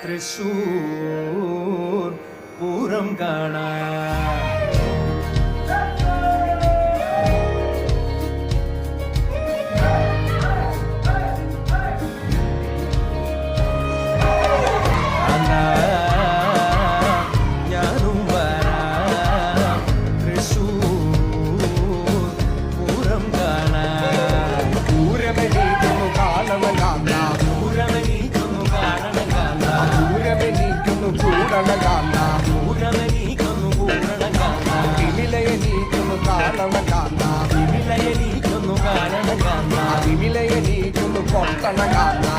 തൃശൂർ പൂരം കാണാൻ. ഞാനും വരാം തൃശൂർ പൂരം കാണാൻ. പൂരമെണീക്കുന്നു കാലമകാന്ന പൂരമെണീക്കുന്നു കാണണകാന്ന. പൂരമെണീക്കുന്നു കൂടണകാന്ന പൂരമെണീക്കുന്നു കൂടണകാന്ന. വിമിലയെണീക്കുന്നു കാലമകാന്ന വിലയെണീക്കുന്നു കാണണകാന്ന. വിമിലയെണീക്കുന്നു കൊട്ടണകാന്ന